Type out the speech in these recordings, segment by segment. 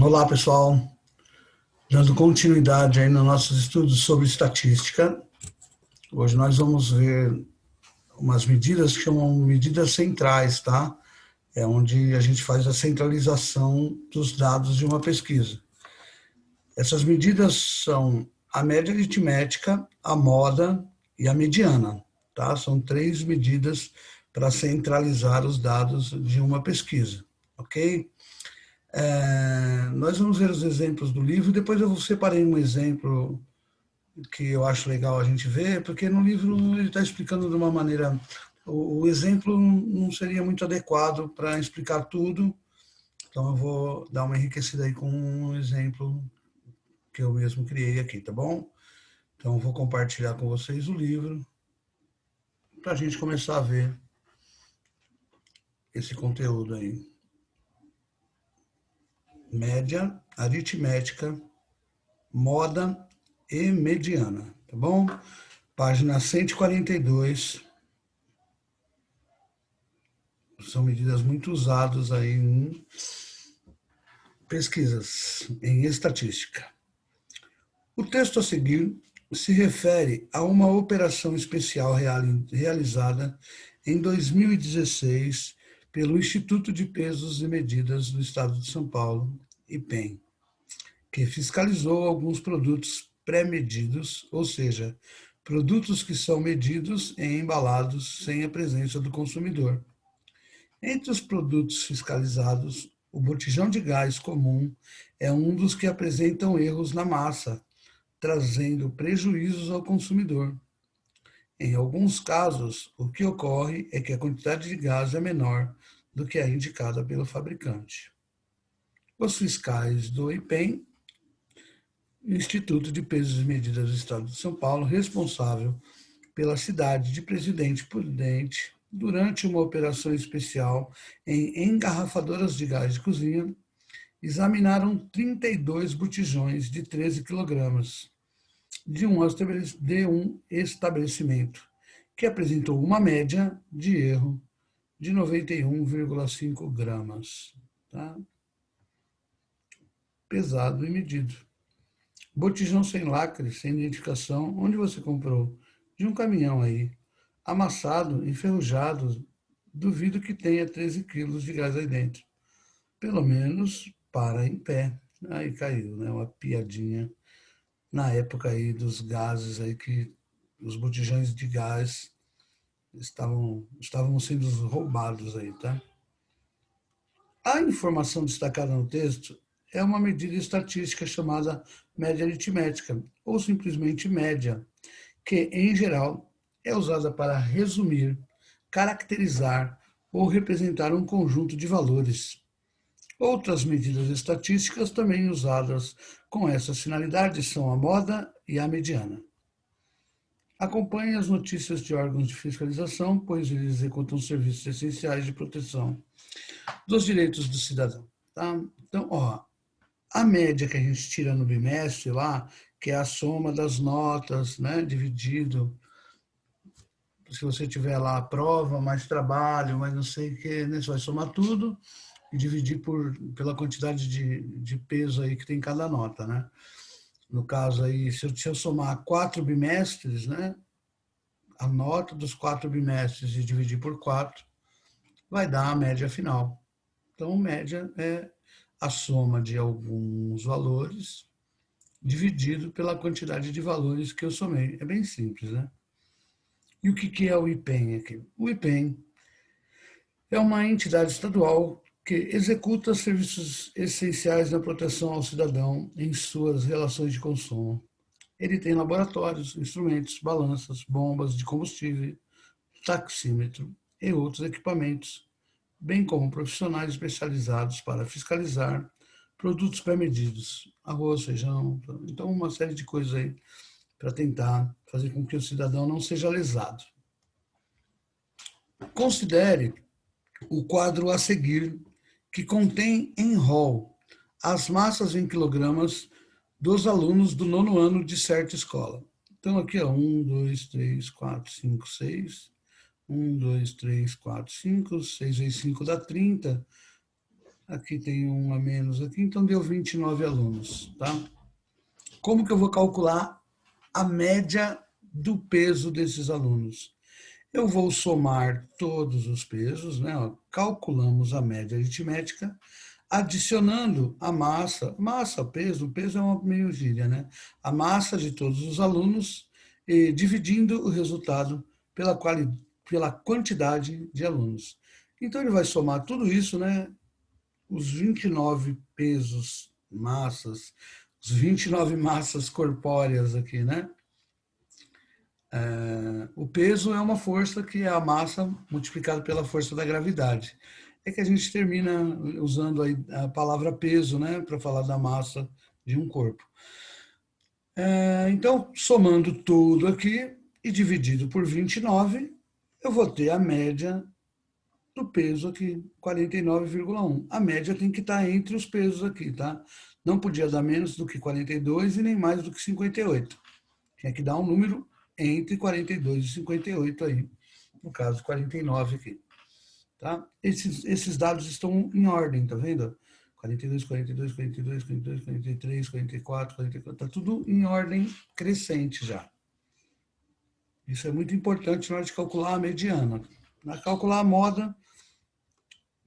Olá, pessoal. Dando continuidade aí nos nossos estudos sobre estatística, hoje nós vamos ver umas medidas que chamam medidas centrais, tá? É onde a gente faz a centralização dos dados de uma pesquisa. Essas medidas são a média aritmética, a moda e a mediana, tá? São três medidas para centralizar os dados de uma pesquisa, ok? Nós vamos ver os exemplos do livro, depois eu separei um exemplo que eu acho legal a gente ver, porque no livro ele está explicando de uma maneira. O exemplo não seria muito adequado para explicar tudo, então eu vou dar uma enriquecida aí com um exemplo que eu mesmo criei aqui, tá bom? Então eu vou compartilhar com vocês o livro para a gente começar a ver esse conteúdo aí. Média, aritmética, moda e mediana, tá bom? Página 142. São medidas muito usadas aí em pesquisas, em estatística. O texto a seguir se refere a uma operação especial realizada em 2016 pelo Instituto de Pesos e Medidas do Estado de São Paulo, IPEM, que fiscalizou alguns produtos pré-medidos, ou seja, produtos que são medidos e embalados sem a presença do consumidor. Entre os produtos fiscalizados, o botijão de gás comum é um dos que apresentam erros na massa, trazendo prejuízos ao consumidor. Em alguns casos, o que ocorre é que a quantidade de gás é menor do que a indicada pelo fabricante. Os fiscais do IPEM, Instituto de Pesos e Medidas do Estado de São Paulo, responsável pela cidade de Presidente Prudente, durante uma operação especial em engarrafadoras de gás de cozinha, examinaram 32 botijões de 13 quilogramas de um estabelecimento que apresentou uma média de erro de 91,5 gramas. Tá? Pesado e medido. Botijão sem lacre, sem identificação, onde você comprou? De um caminhão aí, amassado, enferrujado, duvido que tenha 13 quilos de gás aí dentro. Pelo menos para em pé. Aí caiu, né? Uma piadinha na época aí dos gases aí que os botijões de gás estavam sendo roubados aí, tá? A informação destacada no texto é uma medida estatística chamada média aritmética, ou simplesmente média, que, em geral, é usada para resumir, caracterizar ou representar um conjunto de valores. Outras medidas estatísticas também usadas com essa finalidade são a moda e a mediana. Acompanhe as notícias de órgãos de fiscalização, pois eles executam serviços essenciais de proteção dos direitos do cidadão. Tá? Então, ó, a média que a gente tira no bimestre lá, que é a soma das notas, né, dividido, se você tiver lá a prova, mais trabalho, mais não sei o que, né, você vai somar tudo e dividir pela quantidade de peso aí que tem cada nota, né? No caso aí, se eu somar 4 bimestres, né, a nota dos 4 bimestres e dividir por 4, vai dar a média final. Então, média é a soma de alguns valores dividido pela quantidade de valores que eu somei. É bem simples, né? E o que é o IPEM aqui? O IPEM é uma entidade estadual que executa serviços essenciais na proteção ao cidadão em suas relações de consumo. Ele tem laboratórios, instrumentos, balanças, bombas de combustível, taxímetro e outros equipamentos, bem como profissionais especializados para fiscalizar produtos pré-medidos, arroz, feijão, então uma série de coisas aí para tentar fazer com que o cidadão não seja lesado. Considere o quadro a seguir, que contém em rol as massas em quilogramas dos alunos do nono ano de certa escola. Então, aqui, ó, 1, 2, 3, 4, 5, 6. 1, 2, 3, 4, 5, 6 vezes 5 dá 30. Aqui tem um a menos aqui, então deu 29 alunos, tá? Como que eu vou calcular a média do peso desses alunos? Eu vou somar todos os pesos, né? Calculamos a média aritmética, adicionando a massa, peso é uma meio gíria, né? A massa de todos os alunos e dividindo o resultado pela quantidade de alunos. Então ele vai somar tudo isso, né? Os 29 pesos, massas, os 29 massas corpóreas aqui, né? O peso é uma força que é a massa multiplicada pela força da gravidade. É que a gente termina usando a palavra peso, né, para falar da massa de um corpo. Então, somando tudo aqui e dividido por 29, eu vou ter a média do peso aqui, 49,1. A média tem que estar entre os pesos aqui, tá? Não podia dar menos do que 42 e nem mais do que 58. Tinha que dar um número entre 42 e 58 aí, no caso 49 aqui, tá? Esses dados estão em ordem, tá vendo? 42, 42, 42, 42, 43, 44, 44, tá tudo em ordem crescente já. Isso é muito importante na hora de calcular a mediana. Na calcular a moda,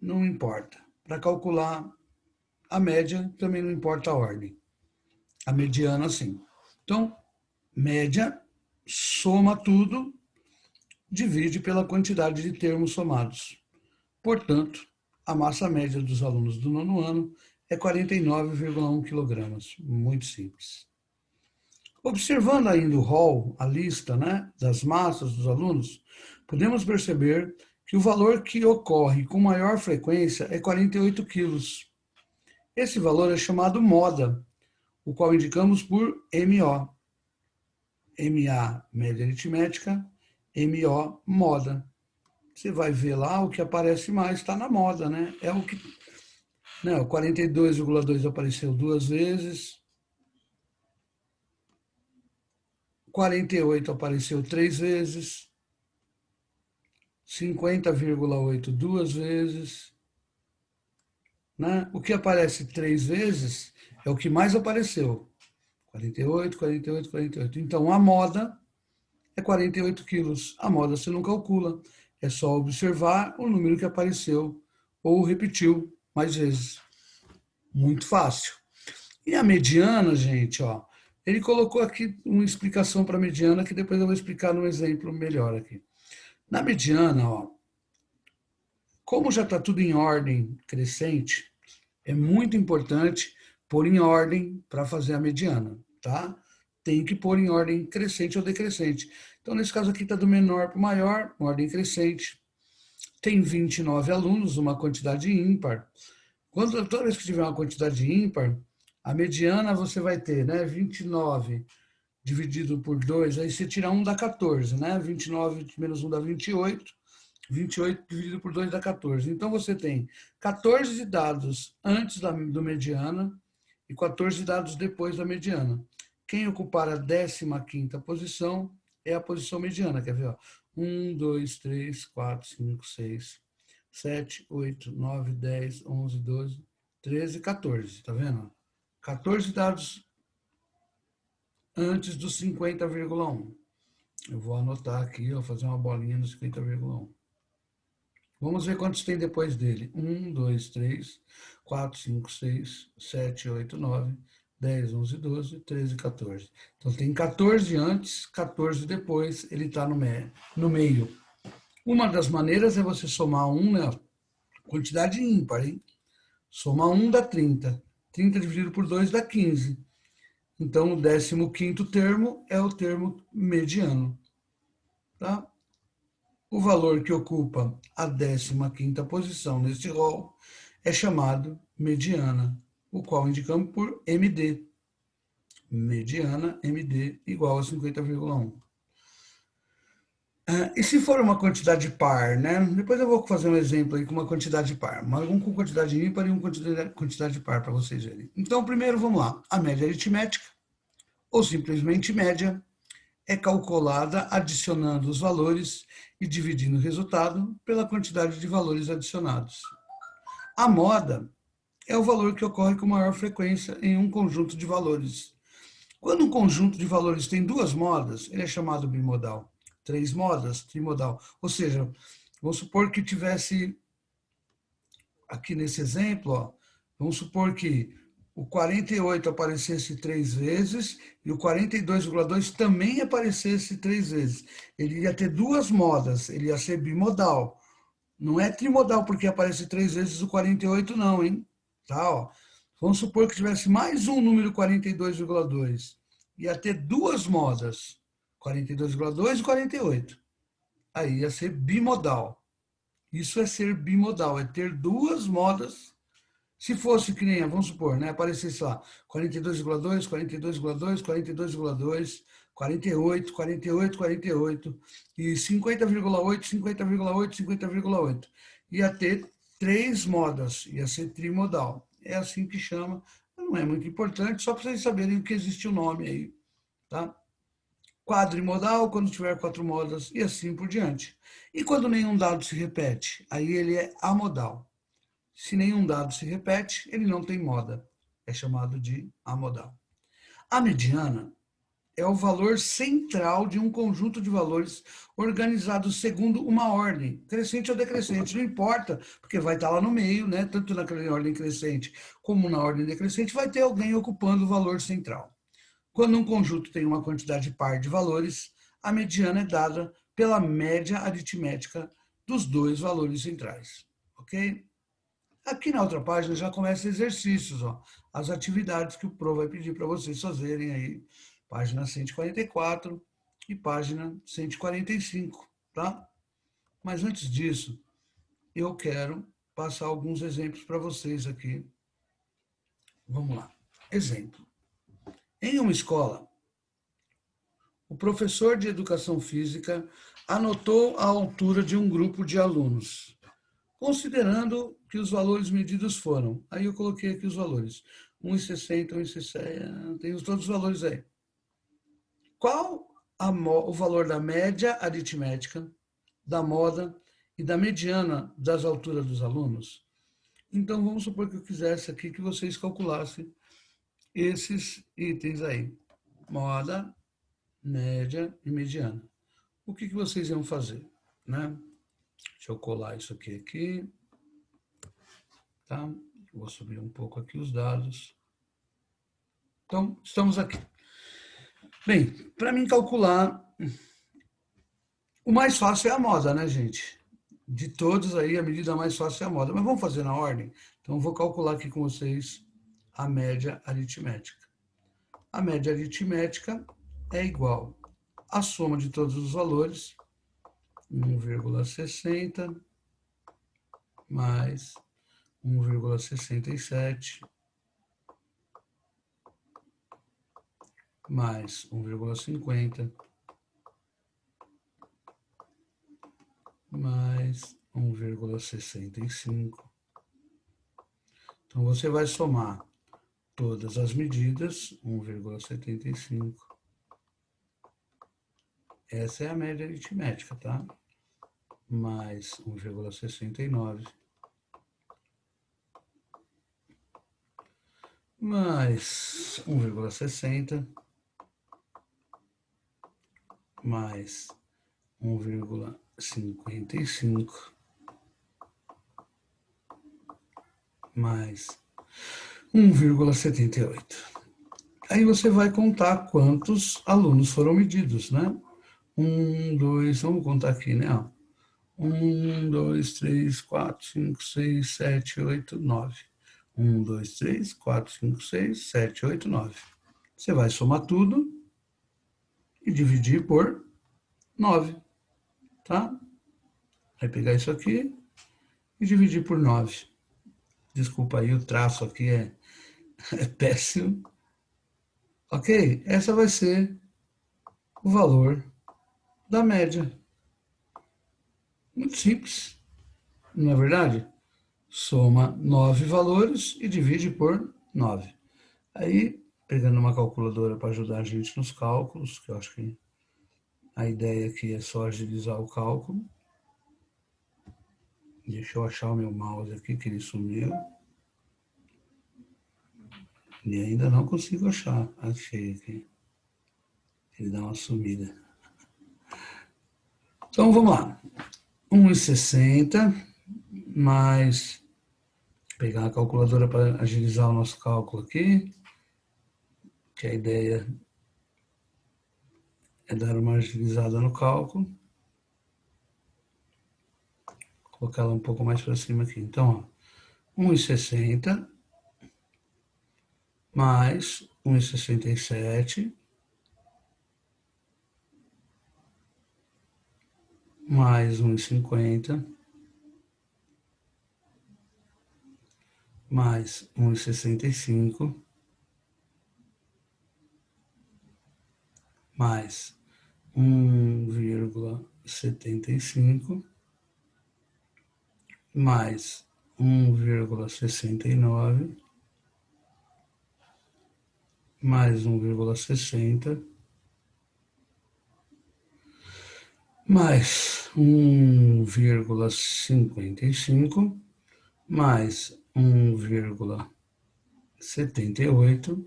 não importa. Para calcular a média, também não importa a ordem. A mediana, sim. Então, média, soma tudo, divide pela quantidade de termos somados. Portanto, a massa média dos alunos do nono ano é 49,1 quilogramas. Muito simples. Observando ainda o rol, a lista, né, das massas dos alunos, podemos perceber que o valor que ocorre com maior frequência é 48 quilos. Esse valor é chamado moda, o qual indicamos por MO. MA, média aritmética, MO, moda. Você vai ver lá o que aparece mais, está na moda, né? É o que. Né, o 42,2 apareceu duas vezes, 48 apareceu três vezes, 50,8 duas vezes. Né? O que aparece três vezes é o que mais apareceu. 48, 48, 48. Então, a moda é 48 quilos. A moda você não calcula. É só observar o número que apareceu ou repetiu mais vezes. Muito fácil. E a mediana, gente, ó, ele colocou aqui uma explicação para a mediana que depois eu vou explicar num exemplo melhor aqui. Na mediana, ó, como já está tudo em ordem crescente, é muito importante pôr em ordem para fazer a mediana, tá? Tem que pôr em ordem crescente ou decrescente. Então, nesse caso aqui está do menor para o maior, ordem crescente. Tem 29 alunos, uma quantidade ímpar. Toda vez que tiver uma quantidade ímpar, a mediana você vai ter, né, 29 dividido por 2, aí você tira 1 dá 14, né? 29 menos 1 dá 28, 28 dividido por 2 dá 14. Então você tem 14 dados antes do mediana e 14 dados depois da mediana. Quem ocupar a 15ª posição é a posição mediana, quer ver? Ó? 1, 2, 3, 4, 5, 6, 7, 8, 9, 10, 11, 12, 13, 14, tá vendo? 14 dados antes do 50,1. Eu vou anotar aqui, vou fazer uma bolinha no 50,1. Vamos ver quantos tem depois dele. 1, 2, 3, 4, 5, 6, 7, 8, 9, 10, 11, 12, 13, 14. Então tem 14 antes, 14 depois, ele está no meio. Uma das maneiras é você somar 1, né? Quantidade ímpar, hein? Somar 1 dá 30. 30 dividido por 2 dá 15. Então, o 15º termo é o termo mediano. Tá? O valor que ocupa a 15ª posição neste rol é chamado mediana, o qual indicamos por MD. Mediana, MD, igual a 50,1. E se for uma quantidade par, né? Depois eu vou fazer um exemplo aí com uma quantidade par. Um com quantidade ímpar e um com quantidade par para vocês verem. Então, primeiro, vamos lá. A média aritmética, ou simplesmente média, é calculada adicionando os valores e dividindo o resultado pela quantidade de valores adicionados. A moda é o valor que ocorre com maior frequência em um conjunto de valores. Quando um conjunto de valores tem duas modas, ele é chamado bimodal. Três modas, trimodal. Ou seja, vamos supor que tivesse, aqui nesse exemplo, ó, vamos supor que o 48 aparecesse três vezes e o 42,2 também aparecesse três vezes. Ele ia ter duas modas, ele ia ser bimodal. Não é trimodal porque aparece três vezes o 48 não, hein? Tá, ó. Vamos supor que tivesse mais um número 42,2. Ia ter duas modas, 42,2 e 48. Aí ia ser bimodal. Isso é ser bimodal, é ter duas modas. Se fosse que nem, vamos supor, né, aparecesse lá 42,2, 42,2, 42,2, 48, 48, 48 e 50,8, 50,8, 50,8. Ia ter três modas, ia ser trimodal. É assim que chama, não é muito importante, só para vocês saberem que existe o nome aí, tá? Quadrimodal, quando tiver quatro modas, e assim por diante. E quando nenhum dado se repete, aí ele é amodal. Se nenhum dado se repete, ele não tem moda. É chamado de amodal. A mediana é o valor central de um conjunto de valores organizados segundo uma ordem, crescente ou decrescente, não importa, porque vai estar lá no meio, né? Tanto naquela ordem crescente como na ordem decrescente, vai ter alguém ocupando o valor central. Quando um conjunto tem uma quantidade par de valores, a mediana é dada pela média aritmética dos dois valores centrais, ok? Aqui na outra página já começa exercícios, ó, as atividades que o Pro vai pedir para vocês fazerem aí, página 144 e página 145, tá? Mas antes disso, eu quero passar alguns exemplos para vocês aqui. Vamos lá. Exemplo. Em uma escola, o professor de educação física anotou a altura de um grupo de alunos, considerando que os valores medidos foram. Aí eu coloquei aqui os valores. 1,60, 1,60, tem todos os valores aí. Qual o valor da média aritmética, da moda e da mediana das alturas dos alunos? Então, vamos supor que eu quisesse aqui que vocês calculassem esses itens aí. Moda, média e mediana. O que vocês iam fazer? Né? Deixa eu colar isso aqui. Tá? Vou subir um pouco aqui os dados. Então, estamos aqui. Bem, para mim calcular, o mais fácil é a moda, né, gente? De todos aí, a medida mais fácil é a moda. Mas vamos fazer na ordem? Então, vou calcular aqui com vocês a média aritmética. A média aritmética é igual à soma de todos os valores, 1,60 mais 1,67 mais 1,50 mais 1,65. Então, você vai somar todas as medidas, 1,75. Essa é a média aritmética, tá? Mais 1,69. Mais 1,60. Mais 1,55. Mais 1,78. Aí você vai contar quantos alunos foram medidos, né? Vamos contar aqui, né? 2, 3, 4, 5, 6, 7, 8, 9. 2, 3, 4, 5, 6, 7, 8, 9. Você vai somar tudo e dividir por 9, tá? Vai pegar isso aqui e dividir por 9. Desculpa aí, o traço aqui é péssimo. Ok? Essa vai ser o valor da média. Muito simples, não é verdade? Soma 9 valores e divide por 9. Aí, pegando uma calculadora para ajudar a gente nos cálculos, que eu acho que a ideia aqui é só agilizar o cálculo. Deixa eu achar o meu mouse aqui, que ele sumiu. E ainda não consigo achar. Achei aqui. Ele dá uma sumida. Então, vamos lá. 1,60 mais... Pegar a calculadora para agilizar o nosso cálculo aqui. Que a ideia é dar uma agilizada no cálculo. Colocar ela um pouco mais para cima aqui. Então, ó, 1,60 mais 1,67 mais 1,50 mais 1,65 mais 1,75 mais 1,69 mais 1,60 mais 1,55 mais 1,78,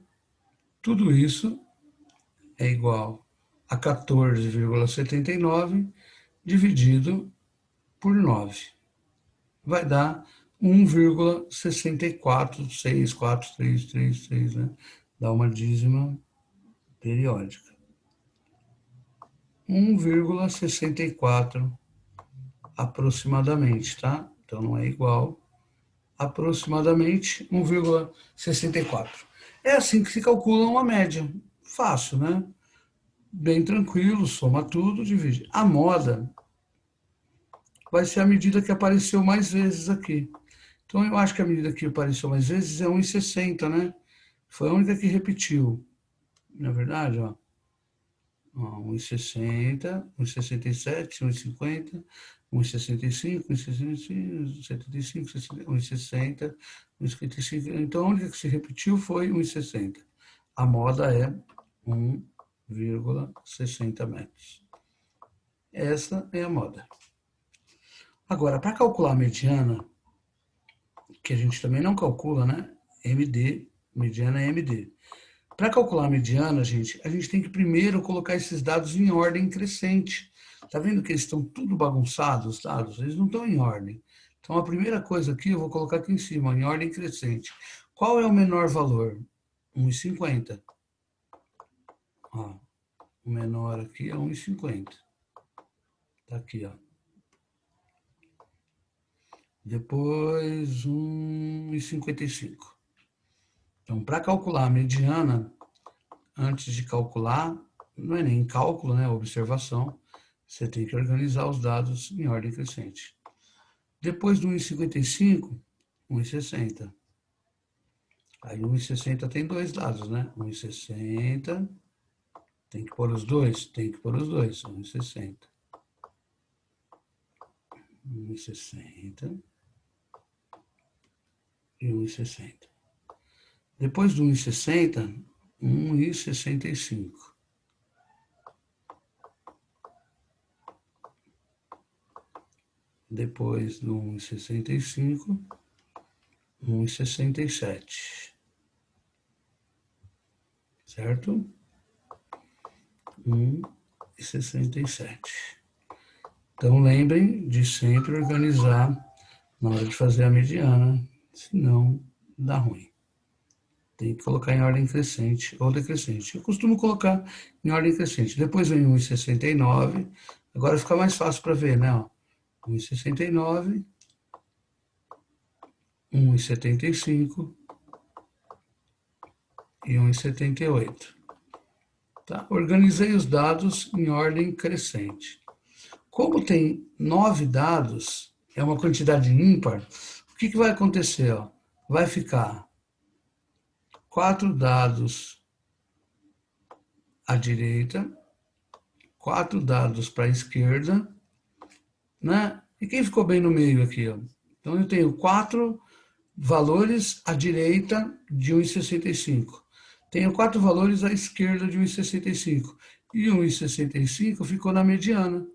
tudo isso é igual a 14,79 dividido por 9. Vai dar 1,646433, né? Dá uma dízima periódica. 1,64 aproximadamente, tá? Então não é igual, aproximadamente 1,64. É assim que se calcula uma média. Fácil, né? Bem tranquilo, soma tudo, divide. A moda vai ser a medida que apareceu mais vezes aqui. Então eu acho que a medida que apareceu mais vezes é 1,60, né? Foi a única que repetiu. Na verdade, ó. 1,60, 1,67, 1,50, 1,65, 1,75, 1,60, 1,55. Então, a única que se repetiu foi 1,60. A moda é 1,60 metros. Essa é a moda. Agora, para calcular a mediana, que a gente também não calcula, né? MD, mediana é MD. Para calcular a mediana, gente, a gente tem que primeiro colocar esses dados em ordem crescente. Tá vendo que eles estão tudo bagunçados, os dados? Eles não estão em ordem. Então, a primeira coisa aqui, eu vou colocar aqui em cima, em ordem crescente. Qual é o menor valor? 1,50. Ó, o menor aqui é 1,50. Tá aqui, ó. Depois, 1,55. Então, para calcular a mediana, antes de calcular, não é nem cálculo, né? Observação, você tem que organizar os dados em ordem crescente. Depois do 1,55, 1,60. Aí 1,60 tem dois lados, né? 1,60, tem que pôr os dois? Tem que pôr os dois, 1,60. 1,60 e 1,60. Depois do 1,60, 1,65. Depois do 1,65, 1,67. Certo? 1,67. Então, lembrem de sempre organizar na hora de fazer a mediana, senão dá ruim. Tem que colocar em ordem crescente ou decrescente. Eu costumo colocar em ordem crescente. Depois vem 1,69. Agora fica mais fácil para ver, né? 1,69, 1,75 e 1,78. Tá? Organizei os dados em ordem crescente. Como tem 9 dados, é uma quantidade ímpar, o que vai acontecer? Ó? Vai ficar 4 dados à direita, 4 dados para a esquerda, né? E quem ficou bem no meio aqui? Ó? Então eu tenho 4 valores à direita de 1,65. Tenho 4 valores à esquerda de 1,65. E 1,65 ficou na mediana.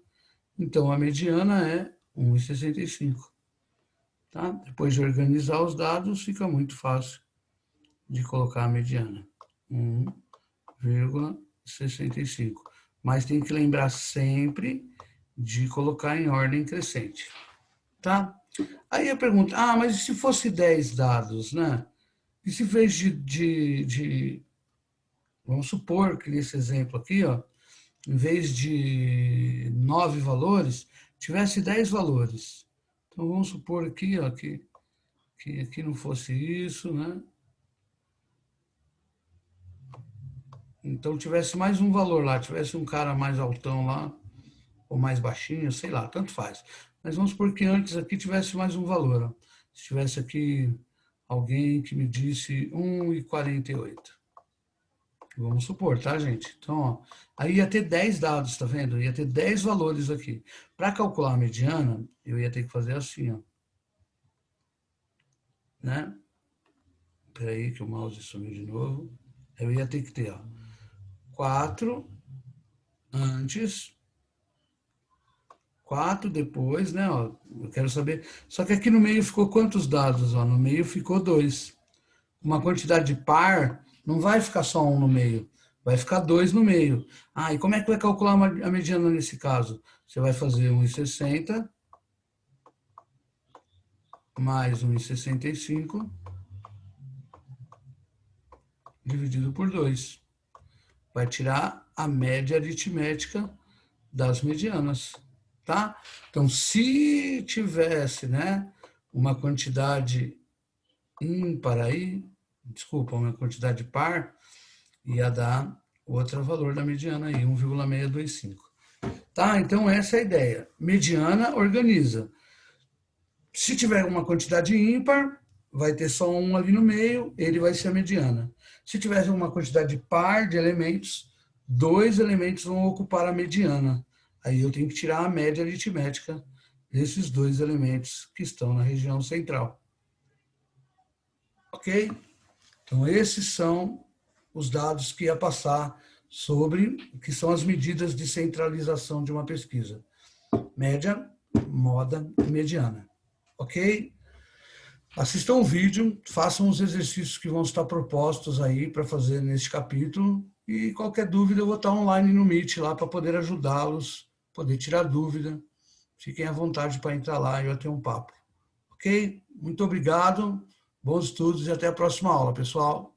Então, a mediana é 1,65. Tá? Depois de organizar os dados, fica muito fácil de colocar a mediana. 1,65. Mas tem que lembrar sempre de colocar em ordem crescente. Tá? Aí eu pergunto, mas e se fosse 10 dados, né? E se fez vamos supor que nesse exemplo aqui, ó, em vez de 9 valores, tivesse 10 valores. Então vamos supor aqui, ó, que aqui não fosse isso, né? Então tivesse mais um valor lá, tivesse um cara mais altão lá, ou mais baixinho, sei lá, tanto faz. Mas vamos supor que antes aqui tivesse mais um valor. Ó. Se tivesse aqui alguém que me disse 1,48. Vamos supor, tá, gente? Então, ó, aí ia ter 10 dados, tá vendo? Ia ter 10 valores aqui. Para calcular a mediana, eu ia ter que fazer assim, ó. Né? Espera aí que o mouse sumiu de novo. Eu ia ter que ter, ó, 4 antes, 4 depois, né? Ó, eu quero saber. Só que aqui no meio ficou quantos dados? Ó? No meio ficou 2. Uma quantidade par, não vai ficar só um no meio, vai ficar 2 no meio. E como é que vai calcular a mediana nesse caso? Você vai fazer 1,60 mais 1,65 dividido por 2. Vai tirar a média aritmética das medianas, tá? Então, se tivesse, né, uma quantidade ímpar aí, desculpa, uma quantidade par, ia dar outro valor da mediana aí, 1,625. Tá? Então, essa é a ideia. Mediana organiza. Se tiver uma quantidade ímpar, vai ter só um ali no meio, ele vai ser a mediana. Se tiver uma quantidade par de elementos, 2 elementos vão ocupar a mediana. Aí eu tenho que tirar a média aritmética desses 2 elementos que estão na região central. Ok? Então, esses são os dados que ia passar sobre o que são as medidas de centralização de uma pesquisa. Média, moda e mediana. Ok? Assistam o vídeo, façam os exercícios que vão estar propostos aí para fazer neste capítulo e qualquer dúvida eu vou estar online no Meet lá para poder ajudá-los, poder tirar dúvida. Fiquem à vontade para entrar lá e eu tenho um papo. Ok? Muito obrigado, bons estudos e até a próxima aula, pessoal.